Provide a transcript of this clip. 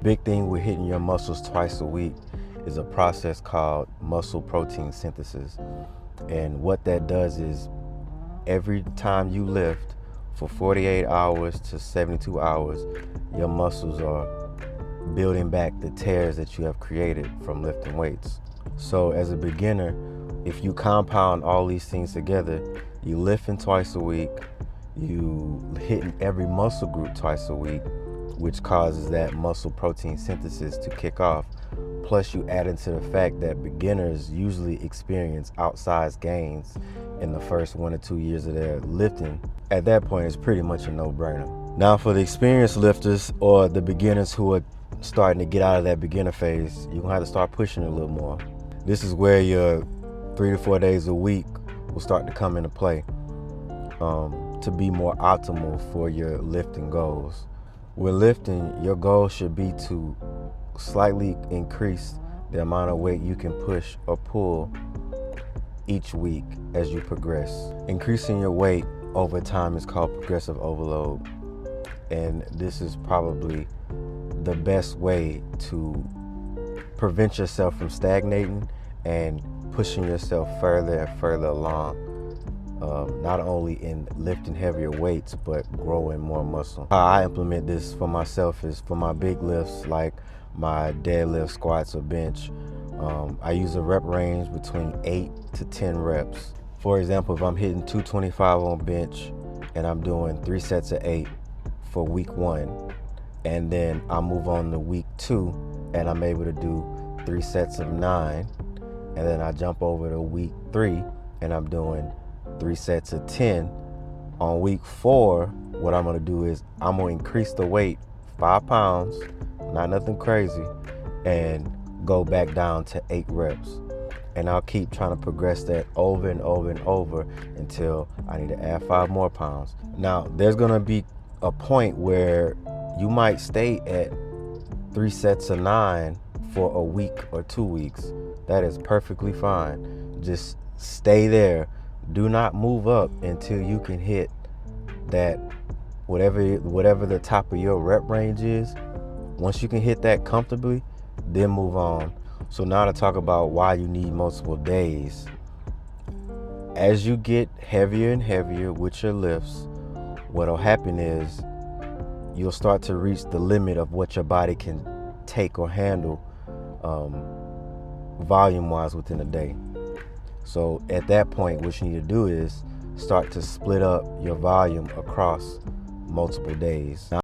Big thing with hitting your muscles twice a week is a process called muscle protein synthesis. And what that does is every time you lift for 48 hours to 72 hours, your muscles are building back the tears that you have created from lifting weights. So as a beginner, if you compound all these things together, you lifting twice a week, you hitting every muscle group twice a week, which causes that muscle protein synthesis to kick off. Plus you add into the fact that beginners usually experience outsized gains in the first 1 or 2 years of their lifting. At that point, it's pretty much a no-brainer. Now for the experienced lifters or the beginners who are starting to get out of that beginner phase, you're gonna have to start pushing a little more. This is where your 3 to 4 days a week will start to come into play to be more optimal for your lifting goals. With lifting, your goal should be to slightly increase the amount of weight you can push or pull each week as you progress. Increasing your weight over time is called progressive overload, and this is probably the best way to prevent yourself from stagnating and pushing yourself further and further along, not only in lifting heavier weights but growing more muscle. How I implement this for myself is for my big lifts like my deadlift, squats, or bench. I use a rep range between 8 to 10 reps. For example, if I'm hitting 225 on bench and I'm doing 3 sets of 8 for week 1, and then I move on to week 2 and I'm able to do 3 sets of 9, and then I jump over to week 3 and I'm doing 3 sets of 10. On week 4, what I'm gonna do is I'm gonna increase the weight 5 pounds, not nothing crazy, and go back down to 8 reps. And I'll keep trying to progress that over and over and over until I need to add 5 more pounds. Now, there's gonna be a point where you might stay at 3 sets of 9 for a week or 2 weeks. That is perfectly fine. Just stay there. Do not move up until you can hit that whatever the top of your rep range is. Once you can hit that comfortably, then move on. So now to talk about why you need multiple days. As you get heavier and heavier with your lifts, what'll happen is you'll start to reach the limit of what your body can take or handle volume-wise within a day. So at that point, what you need to do is start to split up your volume across multiple days. Now,